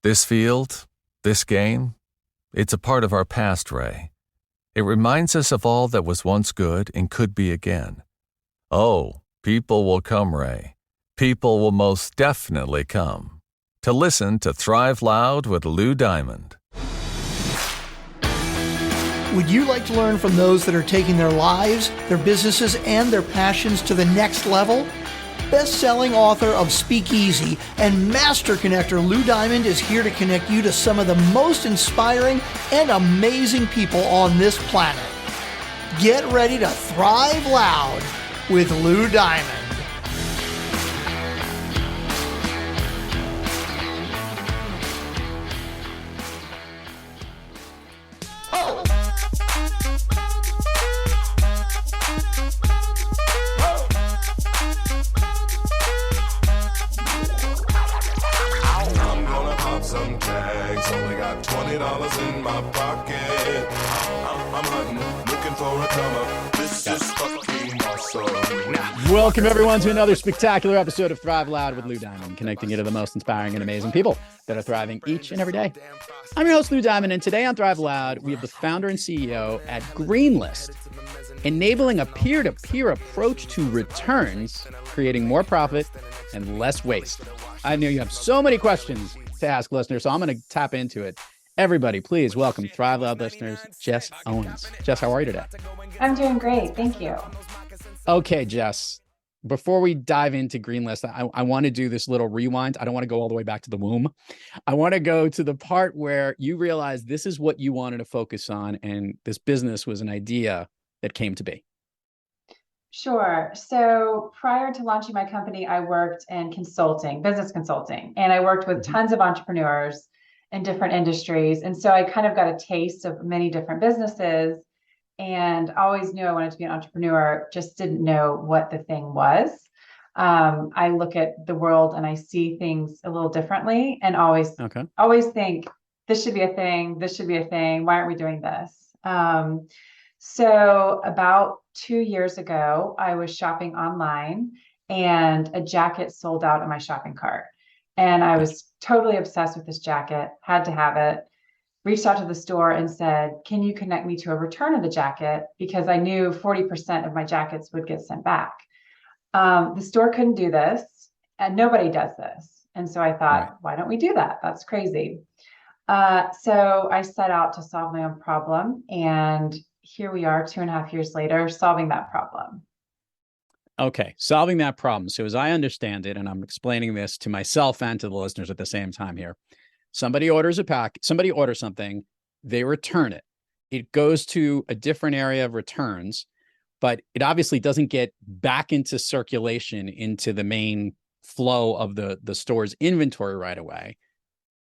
This field, this game, it's a part of our past, Ray. It reminds us of all that was once good and could be again. Oh, people will come, Ray. People will most definitely come to listen to Thrive Loud with Lou Diamond. Would you like to learn from those that are taking their lives, their businesses, and their passions to the next level? Best-selling author of Speakeasy and master connector Lou Diamond is here to connect you to some of the most inspiring and amazing people on this planet. Get ready to thrive loud with Lou Diamond. Some tags, only got $20 in my pocket. I'm hunting, looking for a come up. This is fucking awesome. Welcome everyone to another spectacular episode of Thrive Loud with Lou Diamond, connecting you to the most inspiring and amazing people that are thriving each and every day. I'm your host, Lou Diamond, and today on Thrive Loud, we have the founder and CEO at Greenlist, enabling a peer-to-peer approach to returns, creating more profit and less waste. I know you have so many questions to ask listeners, so I'm going to tap into it. Everybody, please welcome Thrive Loud listeners, Jess Owens. Jess, how are you today? I'm doing great. Thank you. Okay, Jess, before we dive into Greenlist, I want to do this little rewind. I don't want to go all the way back to the womb. I want to go to the part where you realized this is what you wanted to focus on, and this business was an idea that came to be. Sure. So prior to launching my company, I worked in consulting, business consulting, and I worked with tons of entrepreneurs in different industries. And so I kind of got a taste of many different businesses and always knew I wanted to be an entrepreneur, just didn't know what the thing was. I look at the world and I see things a little differently and always think this should be a thing. This should be a thing. Why aren't we doing this? So about 2 years ago, I was shopping online and a jacket sold out in my shopping cart. And I was totally obsessed with this jacket, had to have it, reached out to the store and said, can you connect me to a return of the jacket? Because I knew 40% of my jackets would get sent back. The store couldn't do this and nobody does this. And so I thought, why don't we do that? That's crazy. So I set out to solve my own problem, and here we are 2.5 years later, solving that problem. Okay, solving that problem. So as I understand it, and I'm explaining this to myself and to the listeners at the same time here, somebody orders something, they return it. It goes to a different area of returns, but it obviously doesn't get back into circulation into the main flow of the store's inventory right away.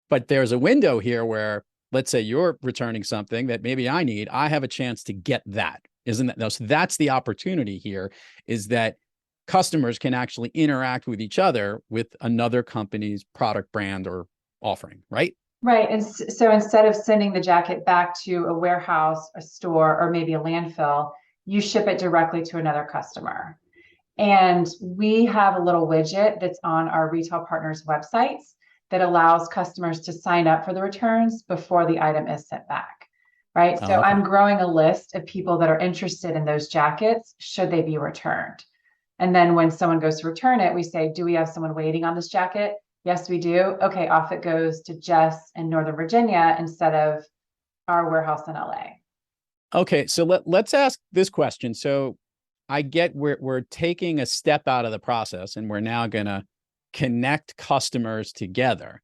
But there's a window here where, let's say you're returning something that maybe I need, I have a chance to get that. Isn't that? No, so that's the opportunity here, is that customers can actually interact with each other with another company's product, brand, or offering, right? Right. And so instead of sending the jacket back to a warehouse, a store, or maybe a landfill, you ship it directly to another customer. And we have a little widget that's on our retail partners' websites that allows customers to sign up for the returns before the item is sent back, right? So I'm growing a list of people that are interested in those jackets, should they be returned. And then when someone goes to return it, we say, do we have someone waiting on this jacket? Yes, we do. Okay, off it goes to Jess in Northern Virginia instead of our warehouse in LA. Okay, so let's ask this question. So I get we're taking a step out of the process and we're now going to connect customers together.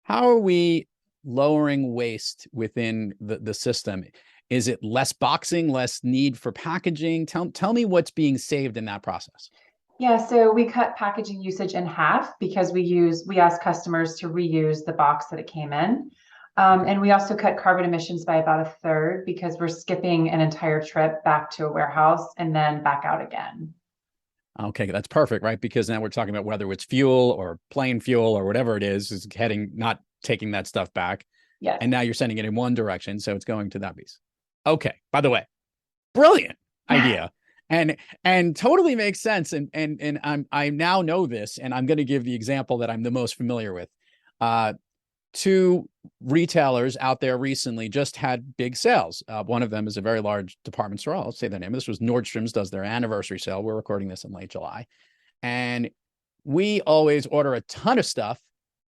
How are we lowering waste within the system? Is it less boxing, less need for packaging? Tell me what's being saved in that process. Yeah, so we cut packaging usage in half because we ask customers to reuse the box that it came in. And we also cut carbon emissions by about 1/3 because we're skipping an entire trip back to a warehouse and then back out again. Okay, that's perfect, right? Because now we're talking about whether it's fuel or plane fuel or whatever it is not taking that stuff back. Yes. And now you're sending it in one direction, so it's going to that piece. Okay, by the way, brilliant idea. And totally makes sense. And I now know this, and I'm going to give the example that I'm the most familiar with. two retailers out there recently just had big sales. One of them is a very large department store. I'll say the name. This was Nordstrom's, does their anniversary sale. We're recording this in late July. And we always order a ton of stuff,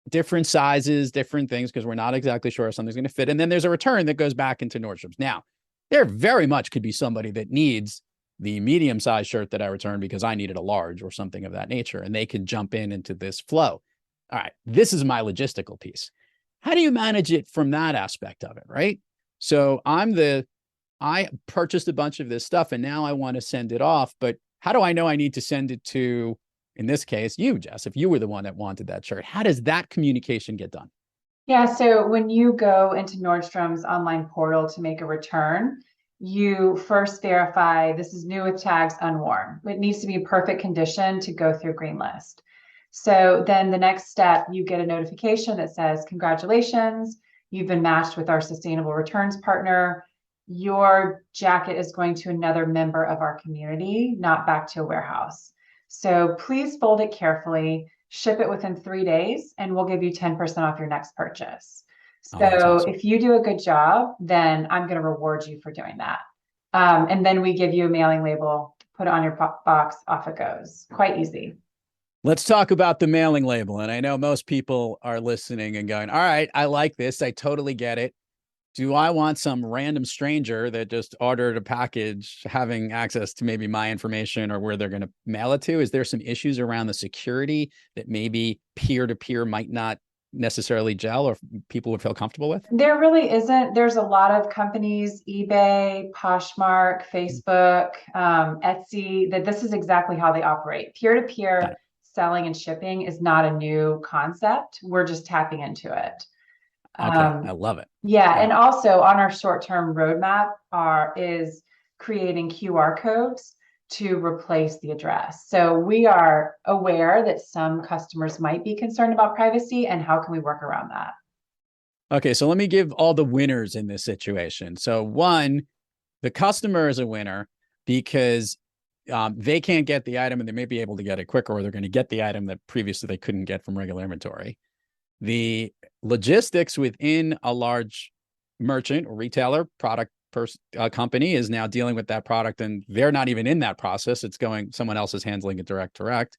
different sizes, different things, because we're not exactly sure if something's going to fit. And then there's a return that goes back into Nordstrom's. Now, there very much could be somebody that needs the medium-sized shirt that I returned because I needed a large or something of that nature, and they can jump into this flow. All right, this is my logistical piece. How do you manage it from that aspect of it, right? So I purchased a bunch of this stuff and now I want to send it off, but how do I know I need to send it to, in this case, you, Jess, if you were the one that wanted that shirt? How does that communication get done? Yeah, so when you go into Nordstrom's online portal to make a return, you first verify this is new with tags unworn. It needs to be in perfect condition to go through Greenlist. So then the next step, you get a notification that says, congratulations, you've been matched with our sustainable returns partner. Your jacket is going to another member of our community, not back to a warehouse. So please fold it carefully, ship it within 3 days, and we'll give you 10% off your next purchase. So awesome. If you do a good job, then I'm going to reward you for doing that. And then we give you a mailing label, put it on your box, off it goes. Quite easy. Let's talk about the mailing label. And I know most people are listening and going, all right, I like this. I totally get it. Do I want some random stranger that just ordered a package having access to maybe my information or where they're going to mail it to? Is there some issues around the security that maybe peer-to-peer might not necessarily gel or people would feel comfortable with? There really isn't. There's a lot of companies, eBay, Poshmark, Facebook, Etsy, that this is exactly how they operate. Peer-to-peer selling and shipping is not a new concept. We're just tapping into it. Okay, I love it. Yeah, and also on our short-term roadmap is creating QR codes to replace the address. So we are aware that some customers might be concerned about privacy, and how can we work around that? Okay, so let me give all the winners in this situation. So one, the customer is a winner because they can't get the item and they may be able to get it quicker, or they're going to get the item that previously they couldn't get from regular inventory. The logistics within a large merchant or retailer product company is now dealing with that product and they're not even in that process. It's going, someone else is handling it direct.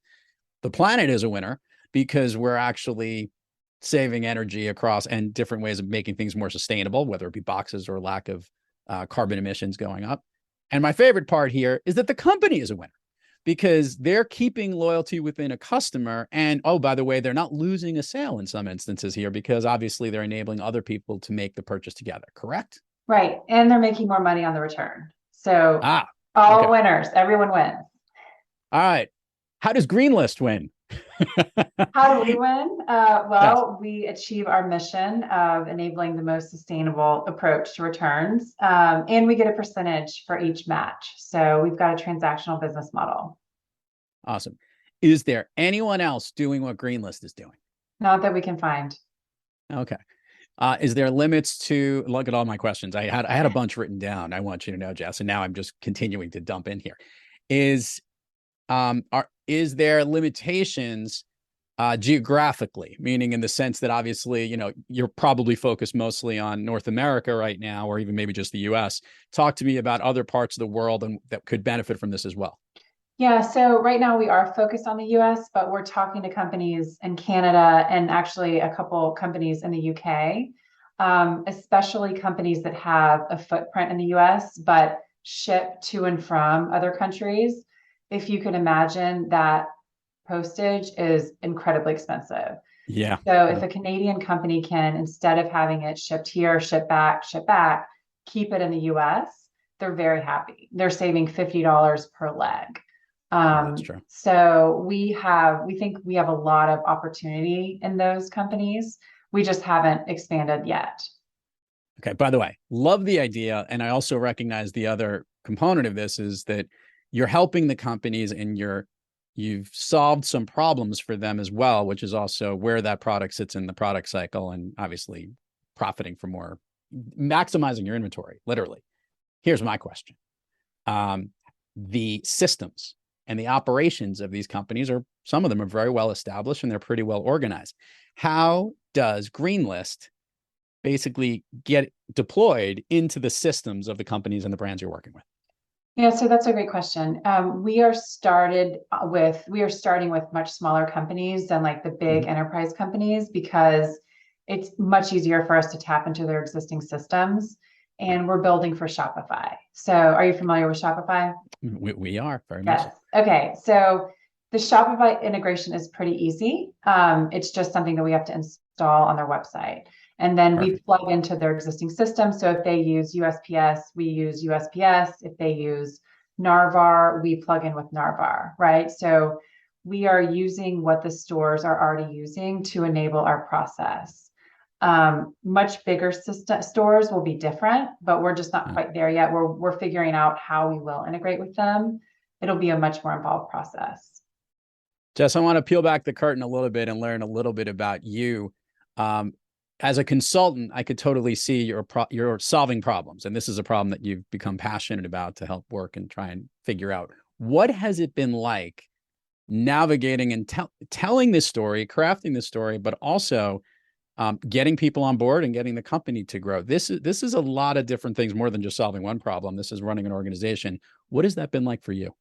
The planet is a winner because we're actually saving energy across and different ways of making things more sustainable, whether it be boxes or lack of carbon emissions going up. And my favorite part here is that the company is a winner because they're keeping loyalty within a customer. And, oh, by the way, they're not losing a sale in some instances here because obviously they're enabling other people to make the purchase together, correct? Right. And they're making more money on the return. So all winners, everyone wins. All right. How does Greenlist win? How do we win? Well, we achieve our mission of enabling the most sustainable approach to returns, and we get a percentage for each match. So we've got a transactional business model. Awesome. Is there anyone else doing what Greenlist is doing? Not that we can find. Okay. Is there limits to, look at all my questions. I had a bunch written down. I want you to know, Jess, and now I'm just continuing to dump in here. Is there limitations geographically, meaning in the sense that obviously, you're probably focused mostly on North America right now, or even maybe just the US. Talk to me about other parts of the world and that could benefit from this as well. Yeah, so right now we are focused on the US, but we're talking to companies in Canada and actually a couple companies in the UK, especially companies that have a footprint in the US, but ship to and from other countries. If you can imagine that postage is incredibly expensive. Yeah. So if a Canadian company can, instead of having it shipped here, ship back, keep it in the US, they're very happy. They're saving $50 per leg. That's true. So we think we have a lot of opportunity in those companies. We just haven't expanded yet. Okay. By the way, love the idea. And I also recognize the other component of this is that you're helping the companies and you've solved some problems for them as well, which is also where that product sits in the product cycle and obviously profiting from more, maximizing your inventory, literally. Here's my question. The systems and the operations of these companies some of them are very well established and they're pretty well organized. How does Greenlist basically get deployed into the systems of the companies and the brands you're working with? Yeah, so that's a great question. We are starting with much smaller companies than like the big enterprise companies, because it's much easier for us to tap into their existing systems. And we're building for Shopify. So are you familiar with Shopify? We are very much. Yes. Okay. So the Shopify integration is pretty easy. It's just something that we have to install on their website. And then we plug into their existing system. So if they use USPS, we use USPS. If they use Narvar, we plug in with Narvar, right? So we are using what the stores are already using to enable our process. Much bigger stores will be different, but we're just not quite there yet. We're figuring out how we will integrate with them. It'll be a much more involved process. Jess, I want to peel back the curtain a little bit and learn a little bit about you. As a consultant, I could totally see you're solving problems. And this is a problem that you've become passionate about to help work and try and figure out. What has it been like navigating and telling this story, crafting this story, but also getting people on board and getting the company to grow? This is a lot of different things, more than just solving one problem. This is running an organization. What has that been like for you?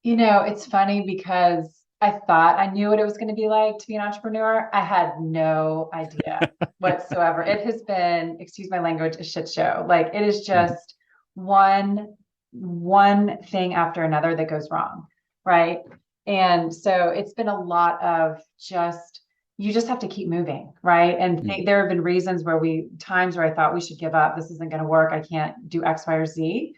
It's funny because I thought I knew what it was going to be like to be an entrepreneur. I had no idea whatsoever. It has been, excuse my language, a shit show. Like, it is just one thing after another that goes wrong, right? And so it's been a lot of you just have to keep moving, right? And there have been times where I thought we should give up. This isn't going to work. I can't do X, Y, or Z.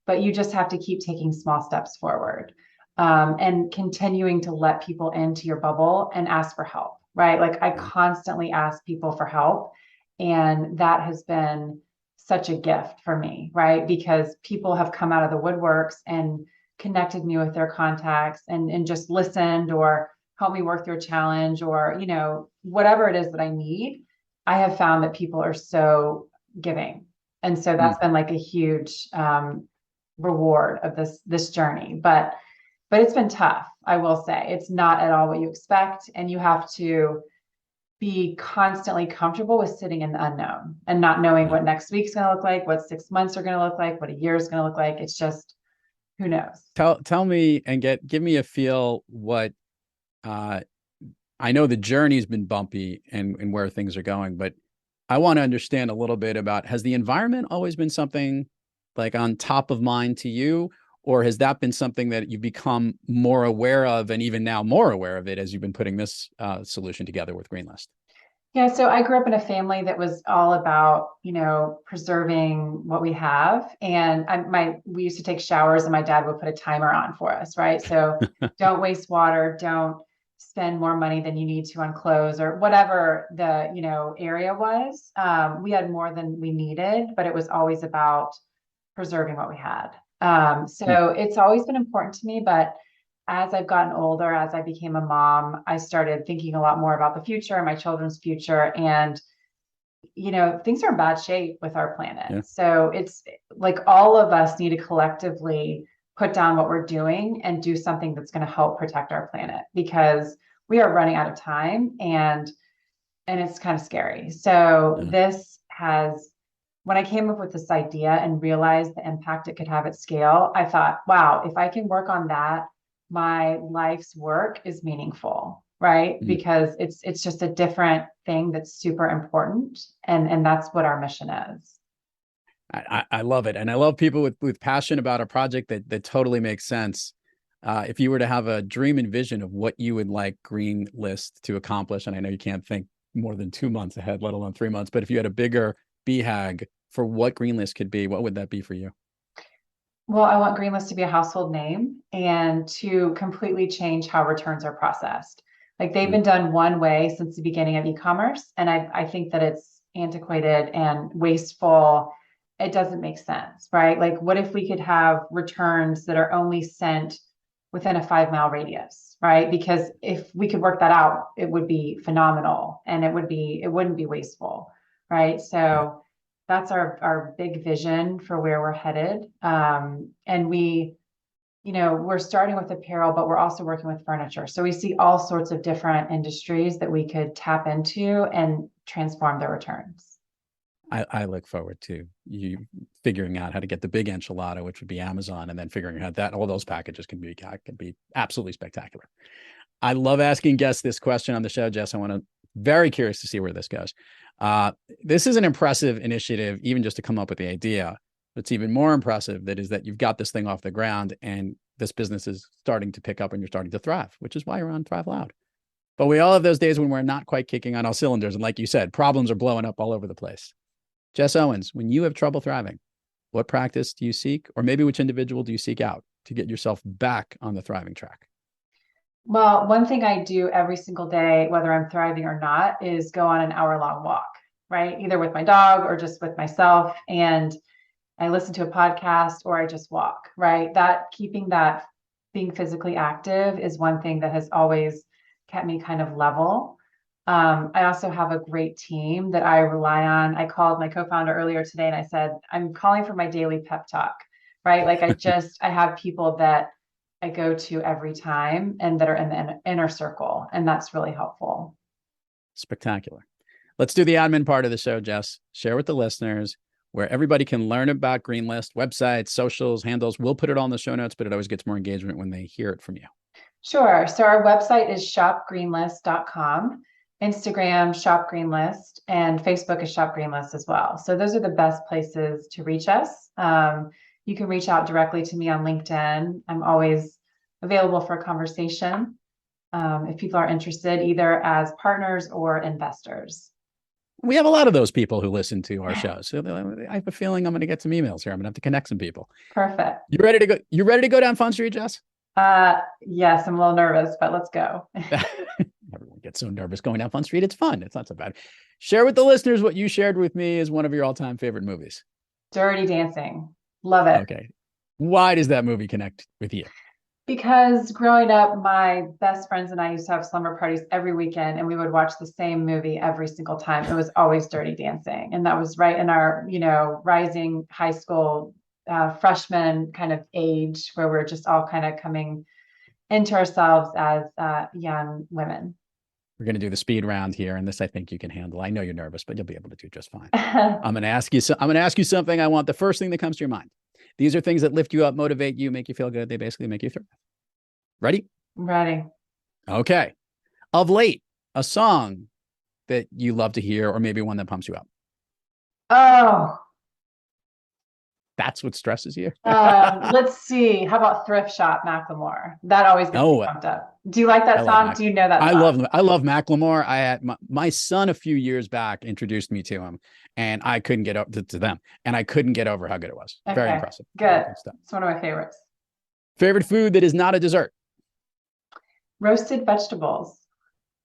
But you just have to keep taking small steps forward. And continuing to let people into your bubble and ask for help, right? Like, I constantly ask people for help. And that has been such a gift for me, right? Because people have come out of the woodworks and connected me with their contacts and just listened or helped me work through a challenge or, whatever it is that I need. I have found that people are so giving. And so that's been like a huge reward of this journey. But it's been tough. I will say it's not at all what you expect. And you have to be constantly comfortable with sitting in the unknown and not knowing what next week's going to look like, what 6 months are going to look like, what a year is going to look like. It's just, who knows? Tell me and give me a feel what, I know the journey's been bumpy and where things are going, but I want to understand a little bit about, has the environment always been something like on top of mind to you? Or has that been something that you've become more aware of, and even now more aware of it as you've been putting this solution together with Greenlist? Yeah, so I grew up in a family that was all about, preserving what we have. And we used to take showers and my dad would put a timer on for us, right? So don't waste water, don't spend more money than you need to on clothes or whatever the, area was. We had more than we needed, but it was always about preserving what we had. So it's always been important to me, but as I've gotten older, as I became a mom, I started thinking a lot more about the future, my children's future. And, things are in bad shape with our planet. Yeah. So it's like all of us need to collectively put down what we're doing and do something that's going to help protect our planet, because we are running out of time and it's kind of scary. So when I came up with this idea and realized the impact it could have at scale, I thought, wow, if I can work on that, my life's work is meaningful, right? Because it's just a different thing that's super important. And that's what our mission is. I love it. And I love people with passion about a project that totally makes sense. If you were to have a dream and vision of what you would like Greenlist to accomplish, and I know you can't think more than 2 months ahead, let alone 3 months, but if you had a bigger BHAG for what Greenlist could be, what would that be for you? Well, I want Greenlist to be a household name and to completely change how returns are processed. Like, they've been done one way since the beginning of e-commerce. And I think that it's antiquated and wasteful. It doesn't make sense, right? Like, what if we could have returns that are only sent within a 5-mile radius, right? Because if we could work that out, it would be phenomenal and it wouldn't be wasteful, right? So that's our big vision for where we're headed. And we, we're starting with apparel, but we're also working with furniture. So we see all sorts of different industries that we could tap into and transform their returns. I look forward to you figuring out how to get the big enchilada, which would be Amazon, and then figuring out that all those packages can be absolutely spectacular. I love asking guests this question on the show, Jess. Very curious to see where this goes. This is an impressive initiative, even just to come up with the idea. It's even more impressive that you've got this thing off the ground and this business is starting to pick up and you're starting to thrive, which is why you're on Thrive Loud. But we all have those days when we're not quite kicking on all cylinders. And like you said, problems are blowing up all over the place. Jess Owens, when you have trouble thriving, what practice do you seek, or maybe which individual do you seek out to get yourself back on the thriving track? Well, one thing I do every single day, whether I'm thriving or not, is go on an hour-long walk, right? Either with my dog or just with myself. And I listen to a podcast or I just walk, right? Being physically active is one thing that has always kept me kind of level. I also have a great team that I rely on. I called my co-founder earlier today and I said, I'm calling for my daily pep talk, right? Like I have people that I go to every time and that are in the inner circle. And that's really helpful. Spectacular. Let's do the admin part of the show, Jess. Share with the listeners where everybody can learn about Greenlist, websites, socials, handles. We'll put it all in the show notes, but it always gets more engagement when they hear it from you. Sure. So our website is shopgreenlist.com. Instagram, Shop Greenlist, and Facebook is Shop Greenlist as well. So those are the best places to reach us. You can reach out directly to me on LinkedIn. I'm always available for a conversation if people are interested, either as partners or investors. We have a lot of those people who listen to our show. So I have a feeling I'm going to get some emails here. I'm going to have to connect some people. Perfect. You ready to go? You ready to go down Fun Street, Jess? Yes, I'm a little nervous, but let's go. Everyone gets so nervous going down Fun Street. It's fun. It's not so bad. Share with the listeners what you shared with me as one of your all-time favorite movies. Dirty Dancing. Love it. Okay. Why does that movie connect with you? Because growing up, my best friends and I used to have slumber parties every weekend, and we would watch the same movie every single time. It was always Dirty Dancing. And that was right in our, rising high school freshman kind of age where we're just all kind of coming into ourselves as young women. We're going to do the speed round here, and this I think you can handle. I know you're nervous, but you'll be able to do just fine. I'm going to ask you something. I want the first thing that comes to your mind. These are things that lift you up, motivate you, make you feel good. They basically make you thrive. Ready? Ready. Okay. Of late, a song that you love to hear, or maybe one that pumps you up. Oh. That's what stresses you? Let's see. How about Thrift Shop, Macklemore? That always gets me pumped up. Do you like that song? Do you know that song? I love Macklemore. I had my son a few years back introduced me to him, and I couldn't get up to them, and I couldn't get over how good it was. Okay, very impressive. Good. It's one of my favorites. Favorite food that is not a dessert? Roasted vegetables.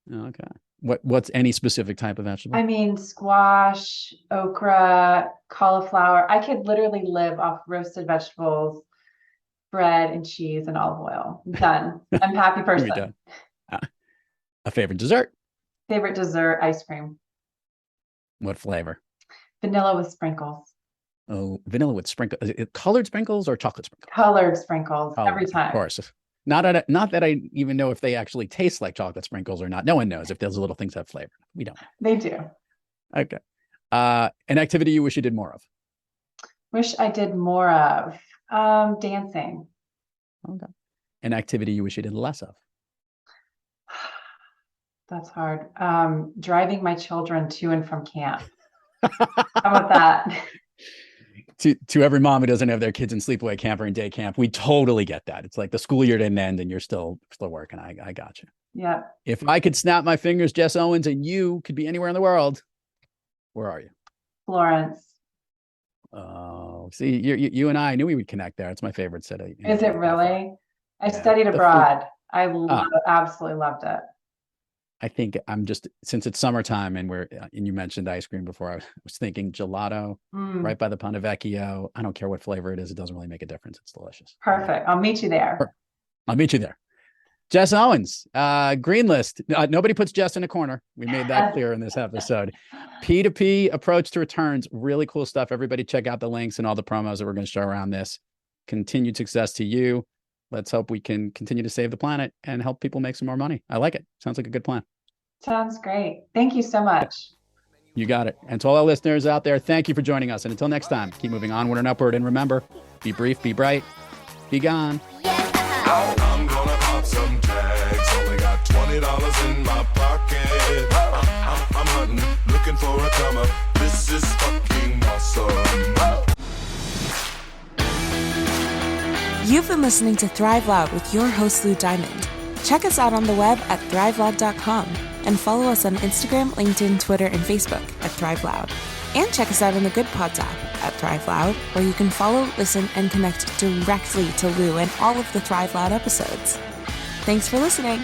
Okay. What's any specific type of vegetable? I mean, squash, okra, cauliflower. I could literally live off roasted vegetables, bread and cheese and olive oil. Done. I'm a happy person. Done. A favorite dessert? Favorite dessert, ice cream. What flavor? Vanilla with sprinkles. Oh, vanilla with sprinkles. Colored sprinkles or chocolate sprinkles? Colored sprinkles every time. Of course. Not that I even know if they actually taste like chocolate sprinkles or not. No one knows if those little things have flavor. We don't know. They do. Okay. An activity you wish you did more of? Wish I did more of. Dancing. Okay. An activity you wish you did less of? That's hard. Driving my children to and from camp. How about that? To every mom who doesn't have their kids in sleepaway camp or in day camp, we totally get that. It's like the school year didn't end and you're still working. I got you. Yeah. If I could snap my fingers, Jess Owens, and you could be anywhere in the world, where are you? Florence. Oh, see, you and I knew we would connect there. It's my favorite city. Is it really? I studied abroad. I absolutely loved it. I think since it's summertime and and you mentioned ice cream before, I was thinking gelato right by the Ponte Vecchio. I don't care what flavor it is. It doesn't really make a difference. It's delicious. Perfect. I'll meet you there. I'll meet you there. Jess Owens, Greenlist. Nobody puts Jess in a corner. We made that clear in this episode. P2P approach to returns. Really cool stuff. Everybody check out the links and all the promos that we're going to show around this. Continued success to you. let's hope we can continue to save the planet and help people make some more money. I like it. Sounds like a good plan. Sounds great. Thank you so much. You got it. And to all our listeners out there, thank you for joining us. And until next time, keep moving onward and upward. And remember, be brief, be bright, be gone. I'm gonna pop some tags. Only got $20 in my pocket. I'm hunting, looking for a come up. This is fucking awesome. You've been listening to Thrive Loud with your host, Lou Diamond. Check us out on the web at thriveloud.com and follow us on Instagram, LinkedIn, Twitter, and Facebook at Thrive Loud. And check us out on the Good Pods app at Thrive Loud, where you can follow, listen, and connect directly to Lou and all of the Thrive Loud episodes. Thanks for listening.